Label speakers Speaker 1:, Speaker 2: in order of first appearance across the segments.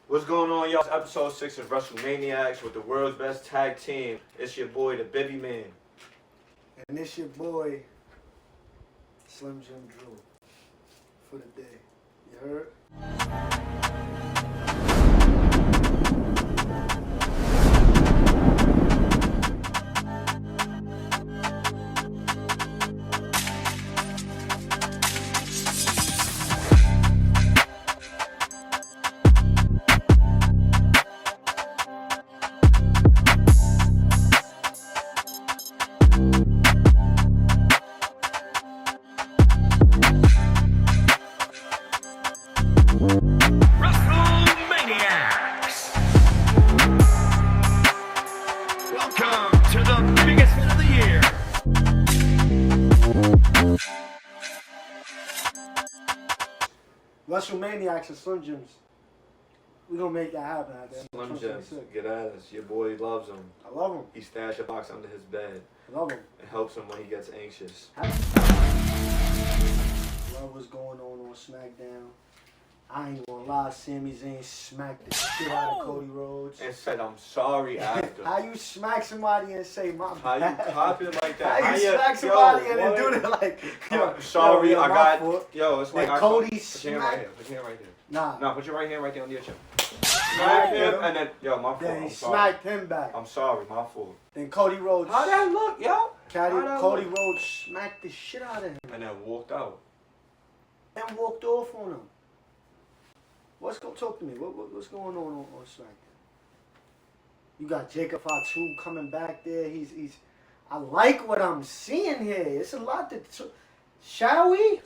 Speaker 1: What's going on, y'all? It's episode 6 of Wrestle Maniacs with the world's best tag team. It's your boy, the Bibby Man.
Speaker 2: And it's your boy, Slim Jim Drew, for the day. You heard? Wrestle Maniacs and Slim Jims. We're going to make that happen out there.
Speaker 1: Slim Jims, get at us. Your boy loves him.
Speaker 2: I love him.
Speaker 1: He stashed a box under his bed.
Speaker 2: I love him.
Speaker 1: It helps him when he gets anxious.
Speaker 2: Love what's going on SmackDown. I ain't gonna lie, Sami Zayn smacked the shit out of Cody Rhodes.
Speaker 1: And said, I'm sorry after.
Speaker 2: How you smack somebody and say, my
Speaker 1: bad? How you pop it like that?
Speaker 2: How you smack somebody and then do that like,
Speaker 1: yo, sorry,
Speaker 2: yo,
Speaker 1: I got,
Speaker 2: foot.
Speaker 1: Yo, it's like
Speaker 2: Cody
Speaker 1: put your hand right here. Put your hand right here.
Speaker 2: Nah,
Speaker 1: put your right hand right there on your chin. Smack him, and then, yo, my fault.
Speaker 2: Then he
Speaker 1: I'm sorry.
Speaker 2: smacked him back.
Speaker 1: I'm sorry, my fault.
Speaker 2: Then Cody Rhodes.
Speaker 1: How'd that look, yo?
Speaker 2: Cody Rhodes smacked the shit out of him.
Speaker 1: And then walked out.
Speaker 2: And walked off on him. Talk to me. What's going on SmackDown? You got Jacob Fatu coming back there. He's. I like what I'm seeing here. It's a lot to. Shall we?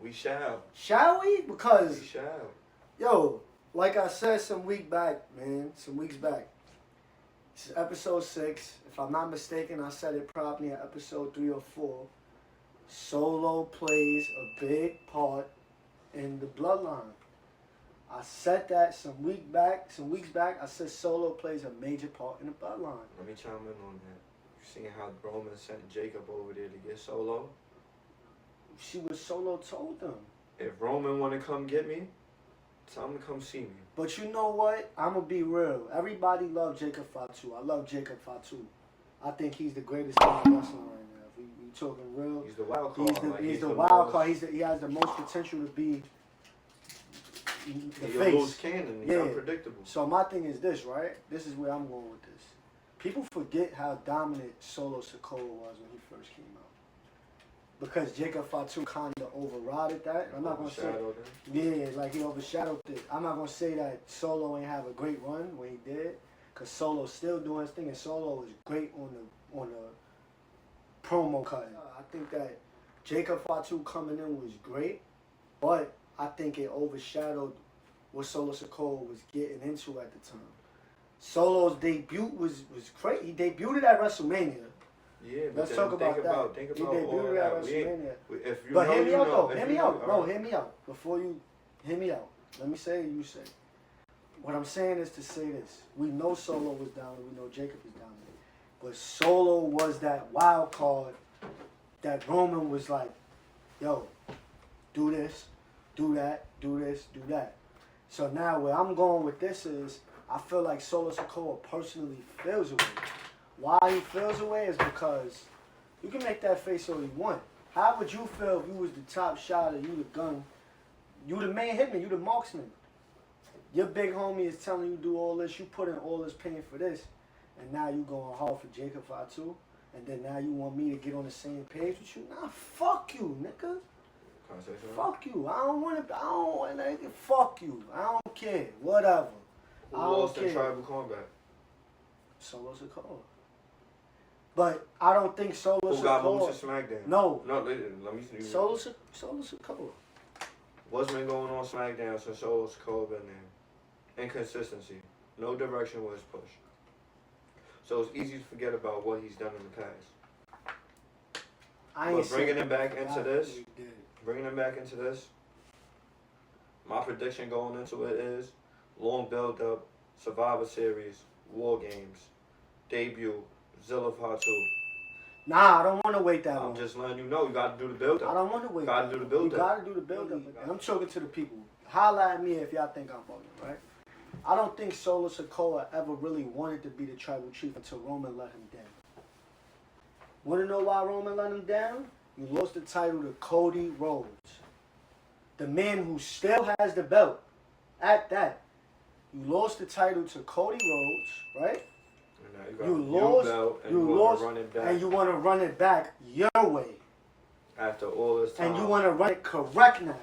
Speaker 1: We shall.
Speaker 2: Shall we? Because.
Speaker 1: We shall.
Speaker 2: Yo, like I said some weeks back. This is episode 6. If I'm not mistaken, I said it probably in episode 3 or 4. Solo plays a big part in the Bloodline. I said that some weeks back. I said Solo plays a major part in the Bloodline.
Speaker 1: Let me chime in on that. You seen how Roman sent Jacob over there to get Solo?
Speaker 2: See what Solo told them.
Speaker 1: If Roman want to come get me, tell him to come see me.
Speaker 2: But you know what? I'm going to be real. Everybody loves Jacob Fatu. I love Jacob Fatu. I think he's the greatest thing in wrestling right now. If we talking real.
Speaker 1: He's the wild card.
Speaker 2: He's the wild card. He has the most potential to be the
Speaker 1: He's a
Speaker 2: face.
Speaker 1: loose cannon. He's unpredictable.
Speaker 2: So my thing is this, right? This is where I'm going with this. People forget how dominant Solo Sikoa was when he first came out. Because Jacob Fatu kind of overrided that. I'm not going to say... Yeah, like he overshadowed it. I'm not going to say that Solo ain't have a great run when he did. Because Solo's still doing his thing. And Solo was great on the promo cut. I think that Jacob Fatu coming in was great. But I think it overshadowed what Solo Sikoa was getting into at the time. Solo's debut was great. He debuted at WrestleMania.
Speaker 1: Yeah, but
Speaker 2: let's talk about that.
Speaker 1: Think
Speaker 2: he
Speaker 1: about
Speaker 2: debuted at WrestleMania.
Speaker 1: But
Speaker 2: hear me out, though. Hear me out, bro. Hear me out. Before you hear me out, let me say it, you say. What I'm saying is to say this. We know Solo was dominant. We know Jacob is dominant. But Solo was that wild card that Roman was like, yo, do this, do that, do this, do that. So now where I'm going with this is, I feel like Solo Sikoa personally feels away. Why he feels away is because you can make that face all you want. How would you feel if you was the top shotter, you the gun, you the main hitman, you the marksman? Your big homie is telling you do all this, you put in all this pain for this, and now you going hard for Jacob Fatu, and then now you want me to get on the same page with you? Nah, fuck you, nigga. Fuck you. I don't want to, fuck you. I don't care. Whatever.
Speaker 1: Who lost in tribal combat?
Speaker 2: Solo Sikoa. But I don't think Solo Sikoa.
Speaker 1: Who got moved to SmackDown?
Speaker 2: No,
Speaker 1: let me see.
Speaker 2: Solo Sikoa.
Speaker 1: What's been going on SmackDown since Solo Sikoa been there? Inconsistency. No direction was pushed. So it's easy to forget about what he's done in the past. But bringing him back into this, my prediction going into it is long build-up, Survivor Series, War Games, debut, Zilla Fatu.
Speaker 2: Nah, I don't want to wait that long.
Speaker 1: I'm just letting you know, you got to do the build-up.
Speaker 2: I don't want to wait.
Speaker 1: You got to do the build-up.
Speaker 2: You got to do the build-up. And I'm talking to the people. Holla at me if y'all think I'm bugging, right? I don't think Solo Sikoa ever really wanted to be the tribal chief until Roman let him down. Want to know why Roman let him down? You lost the title to Cody Rhodes. The man who still has the belt. At that. You lost the title to Cody Rhodes, right? You lost, and you want to run it back your way.
Speaker 1: After all this time.
Speaker 2: And you want to run it correct now.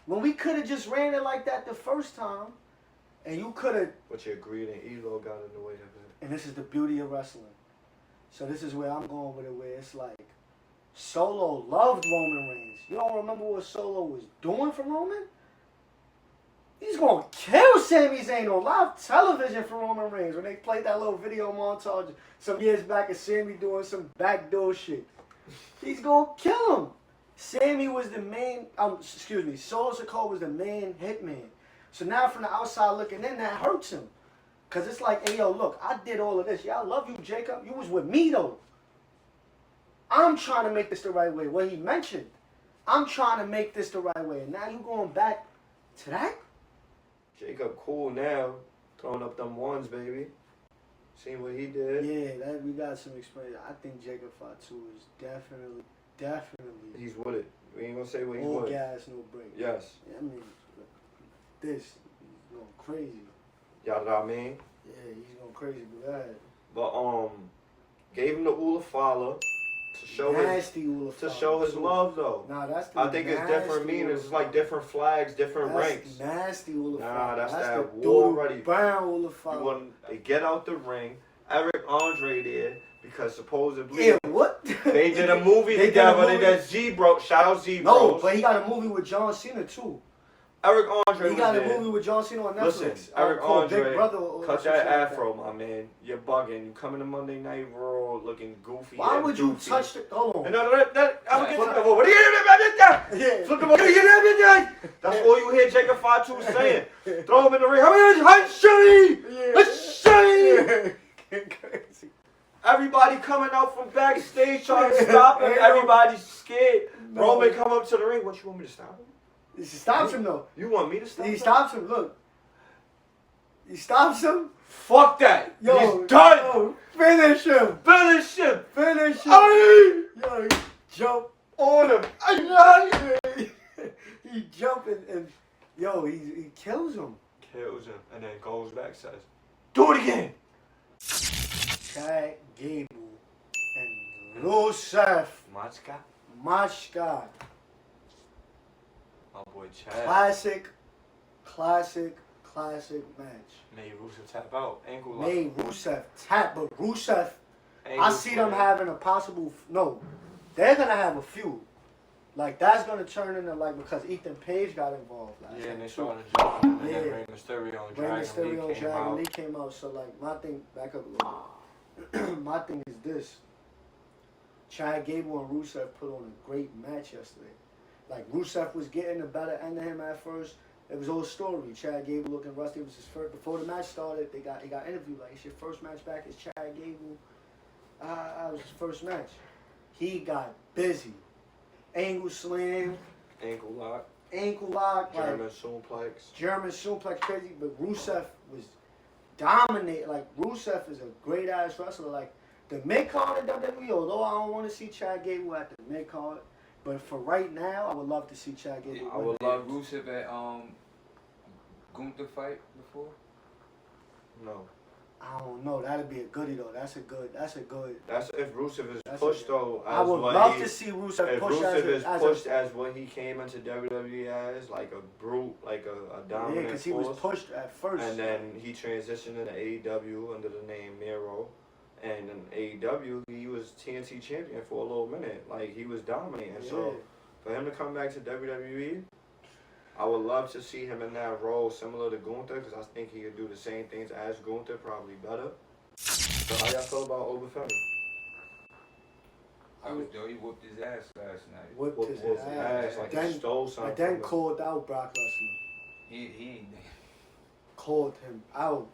Speaker 2: When we could have just ran it like that the first time, and you could have...
Speaker 1: But your greed and ego got in the way of it.
Speaker 2: And this is the beauty of wrestling. So this is where I'm going with it, where it's like, Solo loved Roman Reigns. You don't remember what Solo was doing for Roman? He's going to kill Sami Zayn on live television for Roman Reigns when they played that little video montage some years back of Sami doing some backdoor shit. He's going to kill him. Sami was the main, Solo Sikoa was the main hitman. So now from the outside looking in, that hurts him. Because it's like, hey, yo, look, I did all of this. Yeah, I love you, Jacob. You was with me, though. I'm trying to make this the right way. What he mentioned, I'm trying to make this the right way. And now you going back to that?
Speaker 1: Jacob cool now, throwing up them ones, baby. Seen what he did.
Speaker 2: Yeah, we got some experience. I think Jacob Fatu is definitely.
Speaker 1: He's with it. We ain't gonna say what he's
Speaker 2: all
Speaker 1: with.
Speaker 2: gas, no break.
Speaker 1: Yes.
Speaker 2: Yeah, I mean, he's going crazy.
Speaker 1: You know what I mean?
Speaker 2: Yeah, he's going crazy, but that.
Speaker 1: But gave him the Ulafala to show his love though.
Speaker 2: Nah, that's the
Speaker 1: I think it's different meanings. It's like different flags, different ranks.
Speaker 2: Nasty Ulafala.
Speaker 1: Nah, that's that
Speaker 2: the
Speaker 1: war ready.
Speaker 2: Brown Ulafala.
Speaker 1: You want to get out the ring. Eric Andre there because supposedly
Speaker 2: yeah, what?
Speaker 1: they did a movie together. They did Z-Bro. Shout out Z-Bros.
Speaker 2: No, but he got a movie with John Cena too.
Speaker 1: Eric Andre
Speaker 2: he got a movie with John Cena on Netflix.
Speaker 1: Listen, Eric Andre,
Speaker 2: Big Brother
Speaker 1: cut that afro, my man. You're bugging. You coming to Monday Night Raw looking goofy.
Speaker 2: Why would you touch the... Hold on.
Speaker 1: I'm going to get the ball. Flip the ball. That's all you hear Jacob Fatu saying. Throw him in the ring. Crazy. Everybody coming out from backstage trying to stop him. Everybody's scared. Roman come up to the ring. What, you want me to stop him?
Speaker 2: He stops him though.
Speaker 1: You want me to stop him?
Speaker 2: He stops him. Look. He stops him.
Speaker 1: Fuck that.
Speaker 2: Yo,
Speaker 1: he's done.
Speaker 2: Yo, finish him.
Speaker 1: Finish him.
Speaker 2: Finish him.
Speaker 1: Aye.
Speaker 2: Yo, he jump
Speaker 1: on him. Aye.
Speaker 2: He jumping and yo, he kills him.
Speaker 1: Kills him and then goes back says, do it again.
Speaker 2: Chad Gable and Rusev. Machka.
Speaker 1: My boy Chad.
Speaker 2: Classic match.
Speaker 1: Made Rusev tap out. Ankle lock.
Speaker 2: Made Rusev tap, but Rusev,
Speaker 1: ankle
Speaker 2: I see them having a possible, they're going to have a feud. Like, that's going to turn into, like, because Ethan Page got involved. Like,
Speaker 1: yeah, and they started jumping. And then Rey Mysterio and Dragon Lee
Speaker 2: came out. So, like, my thing, back up a little bit. My thing is this. Chad Gable and Rusev put on a great match yesterday. Like, Rusev was getting the better end of him at first. It was all story. Chad Gable looking rusty. It was his first. Before the match started, he got interviewed. Like, it's your first match back as Chad Gable. It was his first match. He got busy. Angle slam.
Speaker 1: Ankle lock.
Speaker 2: German suplex, crazy. But Rusev was dominating. Like, Rusev is a great-ass wrestler. Like, the mid-card in WWE, although I don't want to see Chad Gable at the mid-card, but for right now, I would love to see Chad Gable.
Speaker 3: I would love Rusev at Gunther fight before.
Speaker 1: No.
Speaker 2: I don't know. That'd be a goodie though. That's if
Speaker 1: Rusev is pushed though.
Speaker 2: I would love to see Rusev
Speaker 1: push pushed as what he came into WWE as, like a brute, like a dominant.
Speaker 2: Yeah, because he was pushed at first.
Speaker 1: And then he transitioned into AEW under the name Miro. And in AEW, he was TNT champion for a little minute. Like, he was dominating. Yeah. So, for him to come back to WWE, I would love to see him in that role similar to Gunther, because I think he could do the same things as Gunther, probably better. So, how y'all feel about overfilling?
Speaker 3: I was dope. He whooped his ass last night.
Speaker 2: Whooped his ass.
Speaker 1: Like he stole something.
Speaker 2: But then called out Brock Lesnar.
Speaker 3: He
Speaker 2: called him out.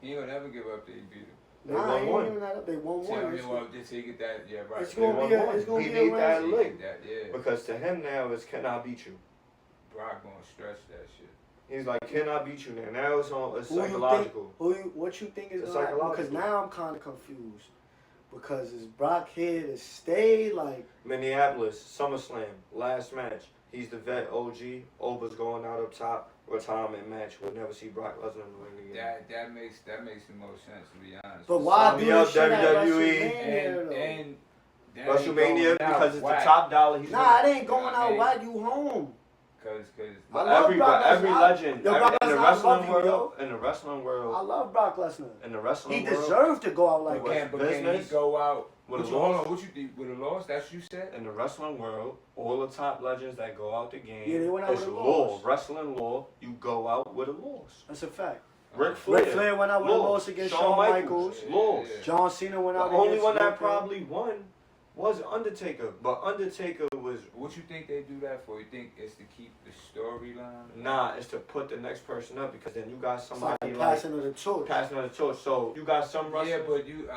Speaker 3: He ain't gonna never give up till he beat him.
Speaker 2: They won They won one.
Speaker 3: Just he get that, yeah, right.
Speaker 2: It's gonna be a
Speaker 1: that lick.
Speaker 3: Yeah.
Speaker 1: Because to him now is, can I beat you?
Speaker 3: Brock gonna stretch that shit.
Speaker 1: He's like, can I beat you now? Now it's
Speaker 2: Who you
Speaker 1: psychological.
Speaker 2: What you think is
Speaker 1: It's
Speaker 2: gonna happen?
Speaker 1: psychological.
Speaker 2: Because now I'm kind of confused. Because is Brock here to stay? Like,
Speaker 1: Minneapolis, SummerSlam, last match. He's the vet, OG. Oba's going out up top. Retirement match. We'll never see Brock Lesnar in the ring again.
Speaker 3: That makes the most sense, to be honest.
Speaker 2: but why
Speaker 1: Sign
Speaker 2: do
Speaker 1: me up,
Speaker 2: this shit at
Speaker 1: WWE.
Speaker 2: WrestleMania, though?
Speaker 3: And that ain't
Speaker 1: WrestleMania
Speaker 3: going out
Speaker 1: because it's
Speaker 3: whack.
Speaker 1: the top dollar. He's
Speaker 2: Nah, it ain't going out
Speaker 3: Man.
Speaker 2: why you home.
Speaker 3: Cause
Speaker 1: But
Speaker 2: I love
Speaker 1: every
Speaker 2: Brock
Speaker 1: every
Speaker 2: Lesnar.
Speaker 1: legend
Speaker 2: Yo, Brock
Speaker 1: in the
Speaker 2: Lesnar, I
Speaker 1: wrestling
Speaker 2: love you,
Speaker 1: world, in the wrestling
Speaker 2: I
Speaker 1: world,
Speaker 2: love Brock Lesnar.
Speaker 1: in the wrestling
Speaker 2: He
Speaker 1: world,
Speaker 2: deserved to go out like
Speaker 1: With
Speaker 2: that.
Speaker 3: but can he
Speaker 1: business,
Speaker 3: go out
Speaker 1: with a
Speaker 3: hold
Speaker 1: loss.
Speaker 3: on, what you think with a loss? That's what you said?
Speaker 1: in the wrestling world, all the top legends that go out the game,
Speaker 2: Yeah, they went out
Speaker 1: it's
Speaker 2: with a
Speaker 1: law,
Speaker 2: loss.
Speaker 1: wrestling law. You go out with a loss.
Speaker 2: That's a fact.
Speaker 1: Ric Flair,
Speaker 2: Ric Flair went out with a loss against Shawn Michaels.
Speaker 1: Loss.
Speaker 3: Yeah.
Speaker 2: John Cena went
Speaker 1: The
Speaker 2: out
Speaker 1: only
Speaker 2: against
Speaker 1: one that
Speaker 2: Gunther.
Speaker 1: probably won was Undertaker, but Undertaker was
Speaker 3: What you think they do that for? You think it's to keep the storyline?
Speaker 1: nah. It's to put the next person up because then you got
Speaker 2: It's
Speaker 1: somebody
Speaker 2: like
Speaker 1: like
Speaker 2: passing of the torch.
Speaker 1: passing on the torch. So you got some wrestlers.
Speaker 3: Yeah, but you.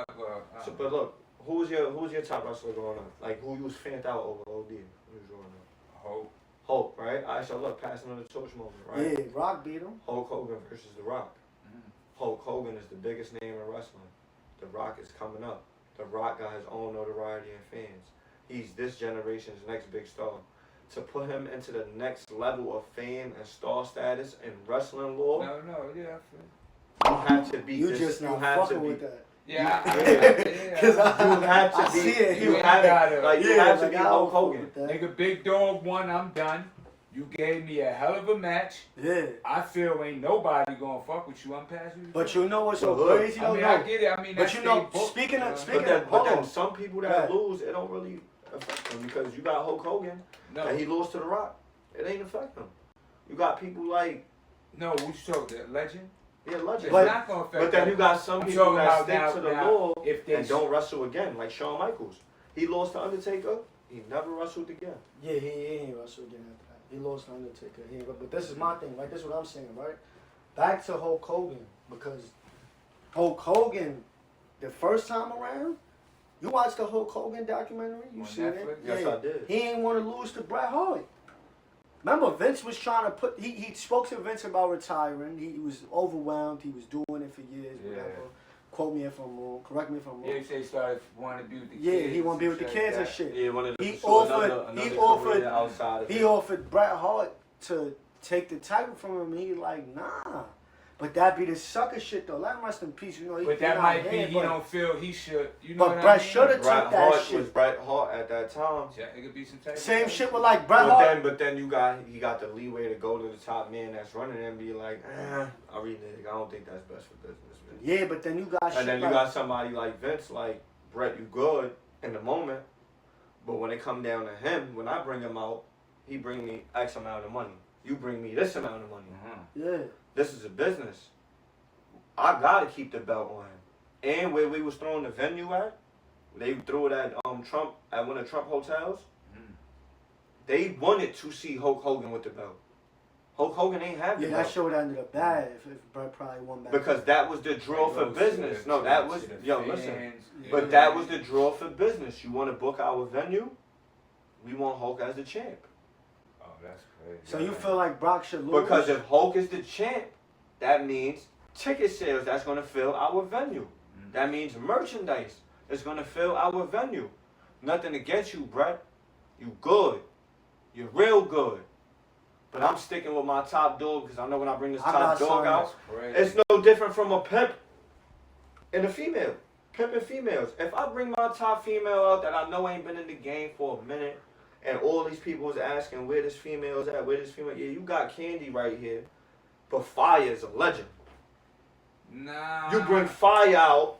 Speaker 1: So, but look, who's your top wrestler going on? Like who you was fanned out over OD? Who's going on? Hulk, right? Alright, so look, passing on the torch moment, right?
Speaker 2: Yeah, Rock beat him.
Speaker 1: Hulk Hogan versus The Rock. Hulk Hogan is the biggest name in wrestling. The Rock is coming up. The Rock got his own notoriety and fans. He's this generation's next big star. To put him into the next level of fame and star status in wrestling law,
Speaker 3: No, yeah,
Speaker 1: you have to be
Speaker 2: You
Speaker 1: this.
Speaker 2: just
Speaker 1: You
Speaker 2: not
Speaker 1: have to
Speaker 2: fucking
Speaker 1: be.
Speaker 2: with that.
Speaker 3: yeah.
Speaker 2: Because
Speaker 1: You have to
Speaker 2: I
Speaker 1: be.
Speaker 2: see it.
Speaker 1: You
Speaker 3: You
Speaker 1: have
Speaker 3: gotta-
Speaker 1: like you
Speaker 2: Yeah,
Speaker 1: have to
Speaker 2: like,
Speaker 1: be
Speaker 2: I don't
Speaker 1: Hulk
Speaker 2: fuck
Speaker 1: Hogan.
Speaker 2: with that.
Speaker 3: Nigga, Big Dog won. I'm done. You gave me a hell of a match.
Speaker 2: Yeah.
Speaker 3: I feel ain't nobody gonna fuck with you. I'm past you.
Speaker 2: But you know what's so
Speaker 1: But look,
Speaker 2: crazy
Speaker 3: I
Speaker 2: though?
Speaker 3: mean,
Speaker 2: No.
Speaker 3: I get it. I mean,
Speaker 2: But
Speaker 3: that's
Speaker 2: you know,
Speaker 3: they book,
Speaker 2: speaking of-
Speaker 3: uh,
Speaker 2: speaking
Speaker 1: But
Speaker 2: of-
Speaker 1: then
Speaker 2: Hulk.
Speaker 1: some people that
Speaker 2: Right.
Speaker 1: lose, it don't really affect them because you got Hulk Hogan
Speaker 3: no,
Speaker 1: and he lost to The Rock. It ain't affect him. You got people like
Speaker 3: no. What you talking? The legend?
Speaker 1: yeah,
Speaker 3: It's
Speaker 1: legends.
Speaker 3: not gonna affect.
Speaker 1: But then
Speaker 3: them.
Speaker 1: you got some
Speaker 3: I'm
Speaker 1: people
Speaker 3: talking
Speaker 1: that
Speaker 3: about
Speaker 1: stick
Speaker 3: now-
Speaker 1: to the
Speaker 3: now,
Speaker 1: law
Speaker 3: if they
Speaker 1: and don't wrestle again, like Shawn Michaels. He lost to Undertaker. He never wrestled again.
Speaker 2: Yeah, he ain't wrestled again after that. He lost to Undertaker. He ain't, but this is my thing, right? This is what I'm saying, right? Back to Hulk Hogan, because Hulk Hogan, the first time around, you watched the Hulk Hogan documentary? You
Speaker 3: On
Speaker 2: seen it?
Speaker 3: Netflix?
Speaker 1: Yes,
Speaker 2: Yeah.
Speaker 1: I did.
Speaker 2: He ain't want to lose to Bret Hart. Remember, Vince was trying to put. He spoke to Vince about retiring. He was overwhelmed. He was doing it for years,
Speaker 3: Yeah.
Speaker 2: whatever. Quote me if I'm wrong. Correct me if I'm wrong.
Speaker 3: Yeah, you say he started wanting to be with the
Speaker 2: Yeah,
Speaker 3: kids.
Speaker 2: he want to be with the
Speaker 3: shit
Speaker 2: kids
Speaker 3: like
Speaker 2: and shit.
Speaker 1: Yeah, wanted to
Speaker 2: He
Speaker 1: pursue
Speaker 2: offered-
Speaker 1: another
Speaker 2: he
Speaker 1: career
Speaker 2: offered-
Speaker 1: outside of
Speaker 2: He
Speaker 1: it.
Speaker 2: offered Bret Hart to take the title from him. He like, nah. But that be the sucker shit though. Let him rest in peace. You know, he
Speaker 3: But that
Speaker 2: not
Speaker 3: might be
Speaker 2: here,
Speaker 3: he
Speaker 2: but-
Speaker 3: don't feel he should. You know
Speaker 2: But
Speaker 3: what
Speaker 2: Bret
Speaker 3: I mean?
Speaker 2: shoulda took
Speaker 1: Bret
Speaker 2: that
Speaker 1: Hart
Speaker 2: shit.
Speaker 1: was Bret Hart at that time.
Speaker 3: Yeah, it could be some type
Speaker 2: Same
Speaker 3: of
Speaker 2: shit with like Bret
Speaker 1: But
Speaker 2: Hart.
Speaker 1: then he got the leeway to go to the top man that's running and be like, I renege. I don't think that's best for business, man.
Speaker 2: Yeah, but then you got shit
Speaker 1: And then you
Speaker 2: like,
Speaker 1: got somebody like Vince, like Brett, you good in the moment, but when it come down to him, when I bring him out, he bring me X amount of money. You bring me this amount of money.
Speaker 2: yeah.
Speaker 1: This is a business. I gotta keep the belt on him. And where we was throwing the venue at, they threw it at Trump at one of Trump hotels. They wanted to see Hulk Hogan with the belt. Hulk Hogan ain't have the
Speaker 2: Yeah, that
Speaker 1: belt.
Speaker 2: shit would ended up bad if Bret probably won back.
Speaker 1: Because that was the draw for business. No, that was listen. But that was the draw for business. You want to book our venue? We want Hulk as the champ.
Speaker 3: Oh, that's crazy.
Speaker 2: So you feel like Brock should lose?
Speaker 1: Because if Hulk is the champ, that means ticket sales that's going to fill our venue. That means merchandise is going to fill our venue. Nothing against you, Brett. You good. You're real good. But I'm sticking with my top dog because I know when I bring this
Speaker 2: I'm
Speaker 1: top
Speaker 2: not
Speaker 1: dog
Speaker 2: sorry.
Speaker 1: out,
Speaker 3: Crazy.
Speaker 1: it's no different from a pimp and a female. Pimp and females. If I bring my top female out that I know ain't been in the game for a minute, and all these people is asking where this female is at, where this female, yeah, you got Candy right here, but Fire is a legend.
Speaker 3: Nah.
Speaker 1: You bring Fire out,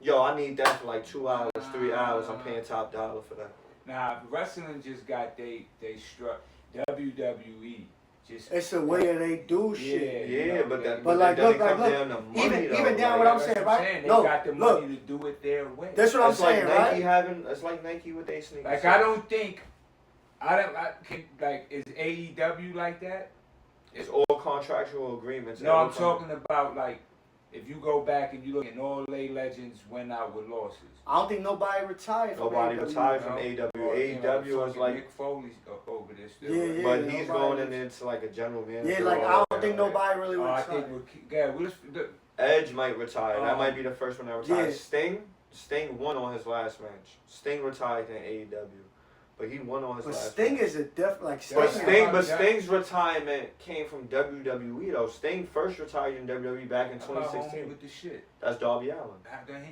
Speaker 1: yo, I need that for like 2 hours, 3 hours. I'm paying top dollar for that.
Speaker 3: Nah, wrestling just got they struck. WWE just.
Speaker 2: it's the way that they do shit.
Speaker 3: Yeah,
Speaker 1: Yeah, but that,
Speaker 2: But
Speaker 1: but
Speaker 2: like,
Speaker 1: then
Speaker 2: look,
Speaker 1: it comes
Speaker 2: like,
Speaker 1: down to money,
Speaker 2: even
Speaker 1: though.
Speaker 2: down
Speaker 1: like,
Speaker 2: what I'm
Speaker 3: That's
Speaker 2: saying,
Speaker 3: what
Speaker 2: right?
Speaker 3: They
Speaker 2: No,
Speaker 3: got the
Speaker 2: look.
Speaker 3: money to do it their way.
Speaker 2: That's what I'm
Speaker 1: It's like
Speaker 2: saying,
Speaker 1: Nike
Speaker 2: right?
Speaker 1: it's like Nike with their sneakers.
Speaker 3: Like I don't think, is AEW like that?
Speaker 1: It's all contractual agreements.
Speaker 3: No, I'm talking about like if you go back and you look at all they legends went out with losses.
Speaker 2: I don't think nobody retired from
Speaker 1: Nobody
Speaker 2: AEW.
Speaker 1: retired from AEW. AEW is like,
Speaker 3: Nick Foley's over there still.
Speaker 2: Yeah,
Speaker 1: but he's
Speaker 2: nobody
Speaker 1: going into like a general manager.
Speaker 2: Yeah, like I don't think nobody really
Speaker 3: I
Speaker 2: retired.
Speaker 3: think
Speaker 1: Edge might retire. That might be the first one that retires.
Speaker 2: Yeah.
Speaker 1: Sting won on his last match. Sting retired in AEW, but he won on his
Speaker 2: But
Speaker 1: last.
Speaker 2: Sting
Speaker 1: match.
Speaker 2: is a different
Speaker 1: But Sting's retirement came from WWE though. Sting first retired in WWE back in 2016.
Speaker 3: with the shit.
Speaker 1: That's Darby Allin.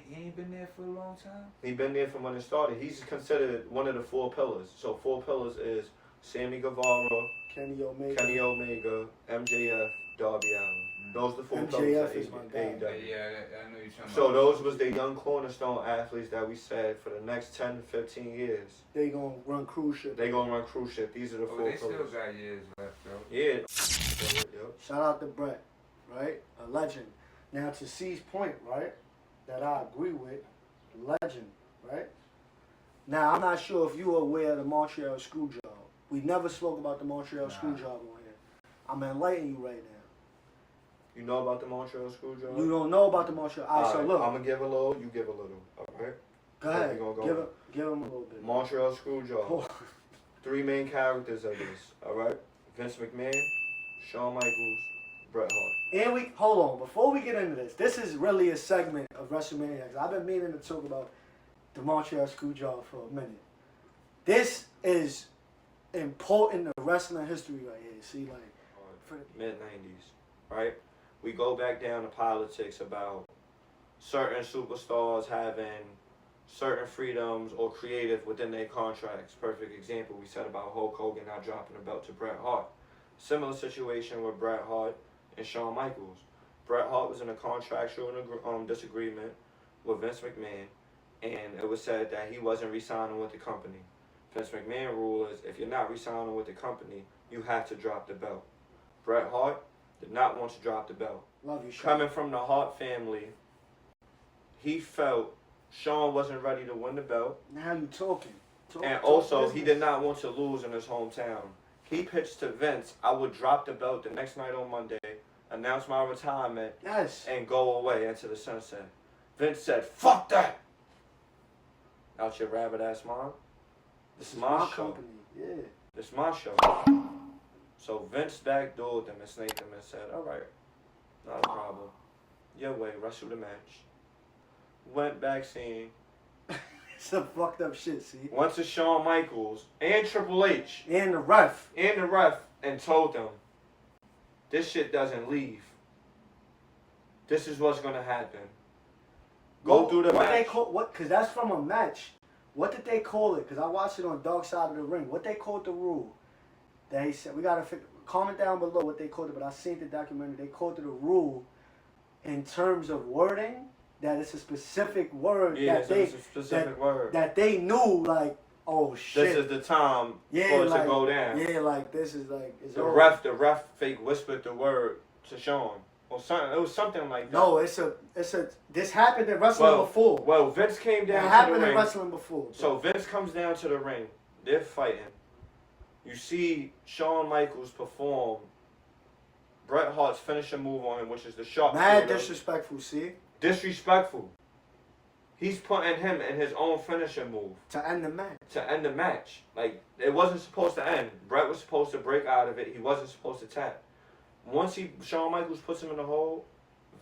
Speaker 3: He ain't been there for a long time.
Speaker 1: He been there from when it started. He's considered one of the 4 pillars. So 4 pillars is Sammy Guevara,
Speaker 2: Kenny Omega.
Speaker 1: MJF, Darby Allin. Those are the 4
Speaker 2: MJF
Speaker 1: pillars
Speaker 2: is
Speaker 1: of
Speaker 2: my
Speaker 1: AEW.
Speaker 2: guy.
Speaker 3: Yeah, I know you're talking
Speaker 1: So
Speaker 3: about.
Speaker 1: those was the young cornerstone athletes that we said for the next 10 to 15 years.
Speaker 2: They gonna run cruise ship.
Speaker 1: They gonna run cruise ship. These are the 4
Speaker 3: They still
Speaker 1: pillars.
Speaker 3: got years left though.
Speaker 1: Yeah.
Speaker 2: Shout out to Brett, right? A legend. Now to C's point, right? That I agree with, legend, right? Now I'm not sure if you are aware of the Montreal Screwjob. We never spoke about the Montreal Screwjob on here. I'm enlightening you right now.
Speaker 1: You know about the Montreal Screwjob?
Speaker 2: You don't know about the Montreal. All right, so look.
Speaker 1: I'm gonna give a little. You give a little. All right.
Speaker 2: Go ahead.
Speaker 1: we gonna go
Speaker 2: Give him a little bit.
Speaker 1: Montreal Screwjob.
Speaker 2: Oh.
Speaker 1: 3 main characters of this. All right. Vince McMahon, Shawn Michaels, Bret Hart.
Speaker 2: And we hold on before we get into this. This is really a segment of Wrestle Maniacs. I've been meaning to talk about the Montreal Screwjob for a minute. This is important to wrestling history right here. See, like for the
Speaker 1: Mid 90s, right? We go back down to politics about certain superstars having certain freedoms or creative within their contracts. Perfect example we said about Hulk Hogan not dropping the belt to Bret Hart. Similar situation with Bret Hart and Shawn Michaels. Bret Hart was in a contractual disagreement with Vince McMahon, and it was said that he wasn't re-signing with the company. Vince McMahon rule is if you're not re-signing with the company, you have to drop the belt. Bret Hart did not want to drop the belt.
Speaker 2: love you, Sean.
Speaker 1: Coming from the Hart family, he felt Shawn wasn't ready to win the belt,
Speaker 2: Now you talking.
Speaker 1: and also he did not want to lose in his hometown. He pitched to Vince, I would drop the belt the next night on Monday, announce my retirement,
Speaker 2: Yes.
Speaker 1: and go away into the sunset. Vince said, fuck that! Out your rabbit ass mom. This is my show.
Speaker 2: company. Yeah.
Speaker 1: This is my show. So Vince backdoored them and snaked them and said, alright, not a problem. Your way, wrestle the match. Went back seeing.
Speaker 2: Some fucked up shit, see?
Speaker 1: Went to Shawn Michaels and Triple H
Speaker 2: And the ref.
Speaker 1: and told them, this shit doesn't leave. This is what's gonna happen. Go through the
Speaker 2: what
Speaker 1: match.
Speaker 2: They call, what? Because that's from a match. What did they call it? Because I watched it on Dark Side of the Ring. What they called the rule? They said, we got to comment down below what they called it, but I seen the documentary. They called it a rule in terms of wording, that it's a specific word
Speaker 1: it's a specific word.
Speaker 2: that they knew, like, oh shit.
Speaker 1: This is the time for it
Speaker 2: like,
Speaker 1: to go down.
Speaker 2: Yeah, like this is like it's
Speaker 1: The
Speaker 2: over.
Speaker 1: ref fake whispered the word to Shawn. Or something. It was something like that.
Speaker 2: No, it's a. This happened in wrestling before.
Speaker 1: Well, Vince came
Speaker 2: It
Speaker 1: down to
Speaker 2: happened
Speaker 1: the
Speaker 2: in
Speaker 1: ring.
Speaker 2: wrestling before.
Speaker 1: So Vince comes down to the ring. They're fighting. You see Shawn Michaels perform Bret Hart's finishing move on him, which is the sharp.
Speaker 2: Mad disrespectful, see?
Speaker 1: Disrespectful. He's putting him in his own finishing move
Speaker 2: To end the match.
Speaker 1: to end the match. Like, it wasn't supposed to end. Bret was supposed to break out of it. He wasn't supposed to tap. Once Shawn Michaels puts him in the hole,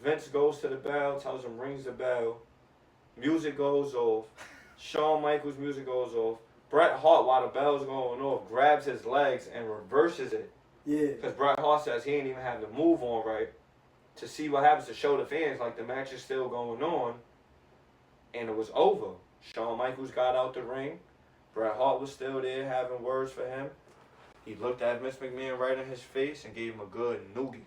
Speaker 1: Vince goes to the bell, tells him rings the bell. Music goes off. Shawn Michaels' music goes off. Bret Hart, while the bell's going off, grabs his legs and reverses it.
Speaker 2: Yeah.
Speaker 1: Because Bret Hart says he ain't even have the move on right to see what happens, to show the fans like the match is still going on. And it was over. Shawn Michaels got out the ring. Bret Hart was still there having words for him. He looked at Vince McMahon right in his face and gave him a good noogie.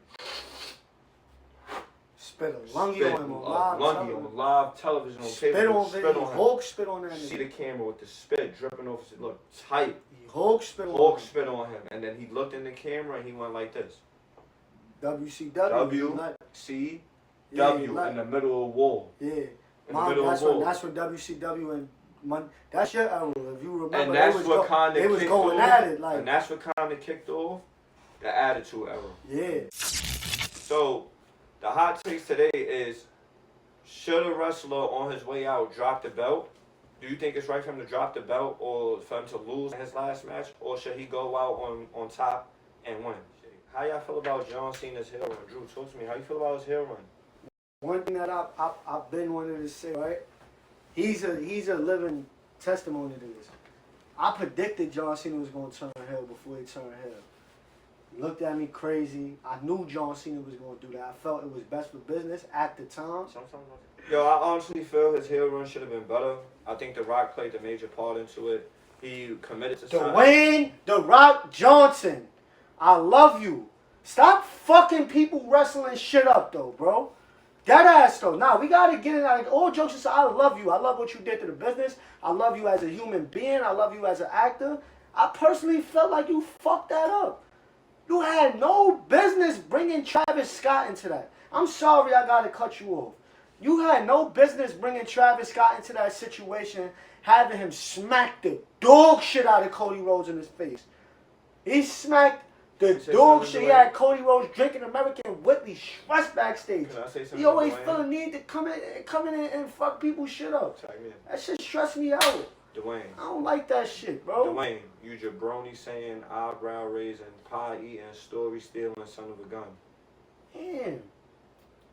Speaker 2: Spit a lungy on him on live television.
Speaker 1: Live television on
Speaker 2: Spit
Speaker 1: table.
Speaker 2: on video. Hulk spit on that nigga.
Speaker 1: See the camera with the spit dripping off his look tight.
Speaker 2: Hulk spit on
Speaker 1: Hulk
Speaker 2: him.
Speaker 1: spit on him. And then he looked in the camera and he went like this.
Speaker 2: WCW.
Speaker 1: WCW in the middle of the wall.
Speaker 2: Yeah.
Speaker 1: In the middle of the wall.
Speaker 2: That's when WCW and that's your era. If you remember,
Speaker 1: And that's what kind of
Speaker 2: they was
Speaker 1: kicked
Speaker 2: going
Speaker 1: off.
Speaker 2: at it like.
Speaker 1: And that's what kind of kicked off the Attitude Era.
Speaker 2: Yeah.
Speaker 1: So The hot takes today is, should a wrestler on his way out drop the belt? Do you think it's right for him to drop the belt or for him to lose in his last match? Or should he go out on top and win? How y'all feel about John Cena's heel run? Drew, talk to me. How you feel about his heel run?
Speaker 2: One thing that I've been wanting to say, right? He's a living testimony to this. I predicted John Cena was going to turn heel before he turned heel. He looked at me crazy. I knew John Cena was going to do that. I felt it was best for business at the time.
Speaker 1: Yo, I honestly feel his heel run should have been better. I think The Rock played a major part into it. He committed to something.
Speaker 2: Dwayne The Rock Johnson, I love you. Stop fucking people wrestling shit up, though, bro. Dead ass, though. Nah, we got to get it out. All jokes aside, I love you. I love what you did to the business. I love you as a human being. I love you as an actor. I personally felt like you fucked that up. You had no business bringing Travis Scott into that. I'm sorry I got to cut you off. You had no business bringing Travis Scott into that situation, having him smack the dog shit out of Cody Rhodes in his face. He smacked the dog shit. He had Cody Rhodes drinking American Whitley stress backstage.
Speaker 1: Can I say something?
Speaker 2: He always feel the need to come in and fuck people's shit up. That shit stress me out.
Speaker 1: Dwayne.
Speaker 2: I don't like that shit, bro.
Speaker 1: Dwayne, you jabroni saying, eyebrow raising, pie eating, story stealing, son of a gun.
Speaker 2: Damn.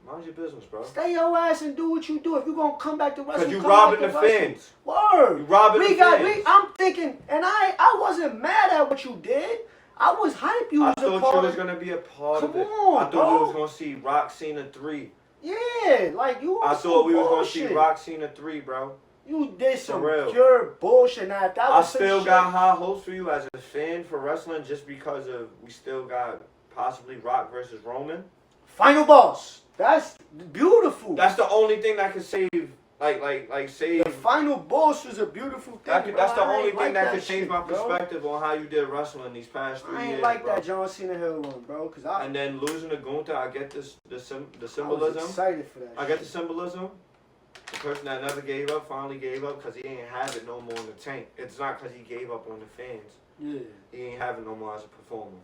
Speaker 1: Mind your business, bro.
Speaker 2: Stay your ass and do what you do. If you're gonna come back to wrestling,
Speaker 1: because you robbing the fans.
Speaker 2: Word.
Speaker 1: You robbing the fans.
Speaker 2: I'm thinking, and I wasn't mad at what you did. I was hyped you was a part of it.
Speaker 1: I thought you was gonna be a part of it.
Speaker 2: On,
Speaker 1: I thought we was gonna see Rock Cena 3.
Speaker 2: Yeah, like you.
Speaker 1: I thought we was gonna see Rock Cena 3, bro.
Speaker 2: You did some pure bullshit. Now, that was
Speaker 1: I still got high hopes for you as a fan for wrestling, just because of we still got possibly Rock versus Roman.
Speaker 2: Final boss. That's beautiful.
Speaker 1: That's the only thing that could save, like save.
Speaker 2: The final boss was a beautiful thing.
Speaker 1: That's the only thing that could change my perspective on how you did wrestling these past 3 years.
Speaker 2: I ain't like that John Cena Hill one, bro.
Speaker 1: And then losing to Gunther, I get the symbolism.
Speaker 2: I was excited for that.
Speaker 1: I get the symbolism. The person that never gave up finally gave up because he ain't have it no more in the tank. It's not because he gave up on the fans.
Speaker 2: Yeah.
Speaker 1: He ain't have it no more as a performer.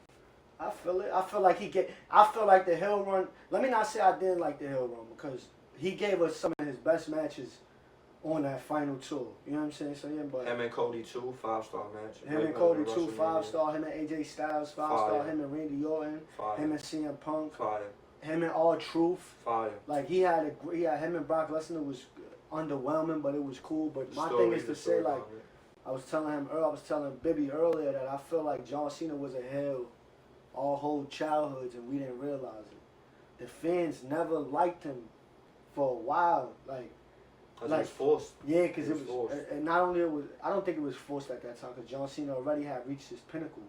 Speaker 2: I feel it. I feel like the Hill run. Let me not say I didn't like the Hill run because he gave us some of his best matches on that final tour. You know what I'm saying? So yeah, but
Speaker 1: him and Cody 2, 5-star match.
Speaker 2: Him and Cody 2, 5-star. Him and AJ Styles, 5-star. Him and Randy Orton.
Speaker 1: Fire.
Speaker 2: Him and CM Punk.
Speaker 1: Fire.
Speaker 2: Him and R-Truth.
Speaker 1: Fire.
Speaker 2: Like he had him and Brock Lesnar was underwhelming, but it was cool. But my thing is to say, like, I was telling Bibby earlier that I feel like John Cena was a heel our whole childhoods and we didn't realize it. The fans never liked him for a while, like
Speaker 1: it was forced.
Speaker 2: Yeah, because it was
Speaker 1: forced.
Speaker 2: And not only it was, I don't think it was forced at that time because John Cena already had reached his pinnacle.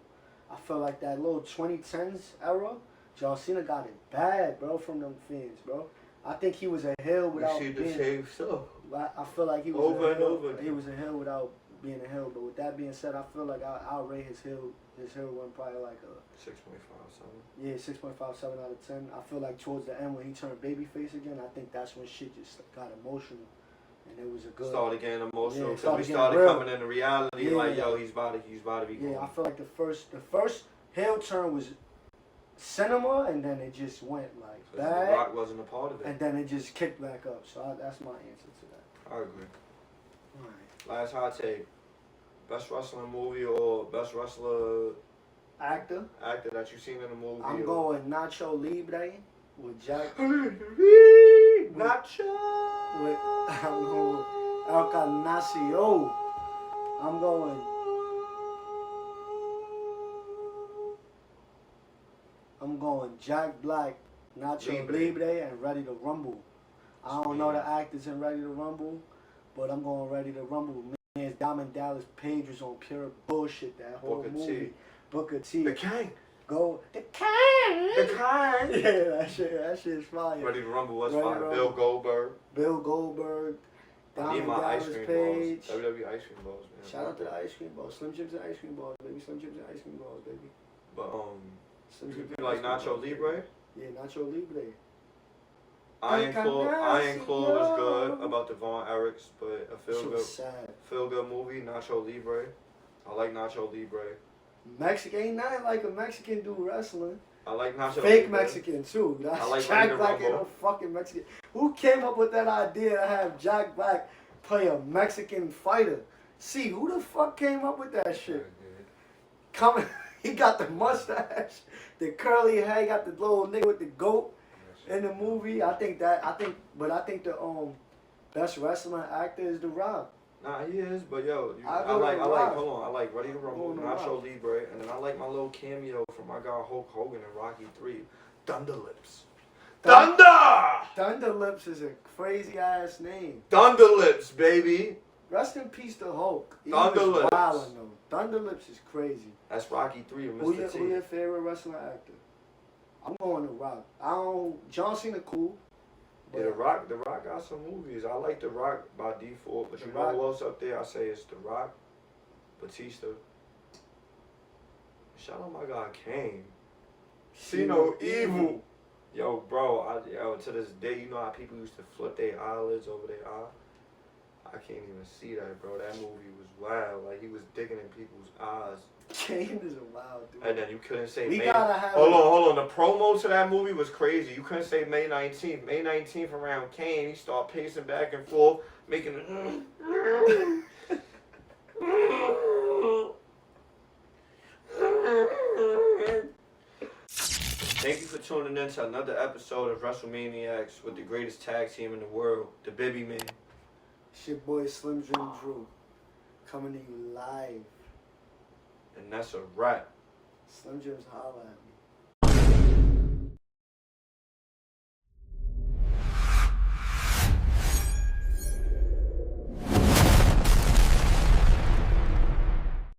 Speaker 2: I feel like that little 2010s era, John Cena got it bad, bro, from them fans, bro. I think he was a heel without being.
Speaker 1: The same stuff.
Speaker 2: I feel like he was
Speaker 1: over
Speaker 2: a
Speaker 1: and
Speaker 2: heel.
Speaker 1: over.
Speaker 2: He was a heel without being a heel. But with that being said, I feel like I'll rate his heel one probably like a
Speaker 1: 6.57.
Speaker 2: Yeah, 6.57 out of 10. I feel like towards the end when he turned babyface again, I think that's when shit just got emotional, and it was a good.
Speaker 1: Started getting emotional because we
Speaker 2: started
Speaker 1: coming into reality like, yo, he's about to be.
Speaker 2: Yeah, I feel like the first heel turn was cinema, and then it just went like bad.
Speaker 1: The Rock wasn't a part of it,
Speaker 2: and then it just kicked back up. So that's my answer to that.
Speaker 1: I agree.
Speaker 2: All right.
Speaker 1: Last hot take: best wrestling movie or best wrestler
Speaker 2: actor
Speaker 1: that you've seen in a movie.
Speaker 2: I'm going Nacho Libre with Jack.
Speaker 1: Nacho.
Speaker 2: I'm going El Carnacio. I'm going Jack Black, Nacho Libre, and Ready to Rumble. I don't know the actors in Ready to Rumble, but I'm going Ready to Rumble. Man, Diamond Dallas Page was on pure bullshit that whole movie. Booker T.
Speaker 1: The King.
Speaker 2: Go. The King.
Speaker 1: The King.
Speaker 2: Yeah, that shit is fire.
Speaker 1: Ready to Rumble was fire. Bill Goldberg.
Speaker 2: I need my ice cream
Speaker 1: balls. WWE ice cream balls, man.
Speaker 2: Shout out to the ice cream balls. Slim Jims and ice cream balls, baby. Slim Jims and ice cream balls, baby.
Speaker 1: But you like Nacho Libre?
Speaker 2: Yeah, Nacho Libre.
Speaker 1: Iron Claw was good about the Von Erichs, but a feel good movie, Nacho Libre. I like Nacho Libre.
Speaker 2: Ain't nothing like a Mexican dude wrestling.
Speaker 1: I like Nacho
Speaker 2: Fake
Speaker 1: Libre.
Speaker 2: Mexican too. That's
Speaker 1: I like
Speaker 2: Jack
Speaker 1: Ready to
Speaker 2: Black ain't no
Speaker 1: Rumble.
Speaker 2: fucking Mexican. Who came up with that idea to have Jack Black play a Mexican fighter? See, who the fuck came up with that shit? Coming, he got the mustache, the curly hair, he got the little nigga with the goat in the movie. I think the best wrestling actor is The Rock.
Speaker 1: Nah, he is, but yo,
Speaker 2: I
Speaker 1: I like
Speaker 2: Rock.
Speaker 1: Ready to Rumble,
Speaker 2: Going to
Speaker 1: Nacho
Speaker 2: Rock.
Speaker 1: Libre, and then I like my little cameo from my guy Hulk Hogan in Rocky 3, Thunder Lips. Thunder!
Speaker 2: Thunder Lips is a crazy ass name.
Speaker 1: Thunder Lips, baby.
Speaker 2: Rest in peace to Hulk. He
Speaker 1: Thunder
Speaker 2: was
Speaker 1: Lips.
Speaker 2: wildin' though. Thunder Lips is crazy.
Speaker 1: That's Rocky 3 of
Speaker 2: Who
Speaker 1: Mr. T.
Speaker 2: your favorite wrestling actor? I'm going to Rock. John Cena cool.
Speaker 1: Yeah, The Rock got some movies. I like The Rock by default, but
Speaker 2: The
Speaker 1: you
Speaker 2: Rock.
Speaker 1: know who else up there? I say it's The Rock, Batista. Shout out my guy Kane. See no evil. Yo, bro, to this day, you know how people used to flip their eyelids over their eye? I can't even see that, bro. That movie was wild. Like, he was digging in people's eyes.
Speaker 2: Kane is a wild dude.
Speaker 1: And then you couldn't say
Speaker 2: We
Speaker 1: May.
Speaker 2: gotta have
Speaker 1: Hold on. The promo to that movie was crazy. You couldn't say May 19th. May 19th around Kane, he started pacing back and forth, making it. Thank you for tuning in to another episode of Wrestle Maniacs with the greatest tag team in the world, the Bibby Men.
Speaker 2: It's your boy Slim Jim Drew coming to you live.
Speaker 1: And that's a wrap.
Speaker 2: Slim Jim's holla at me.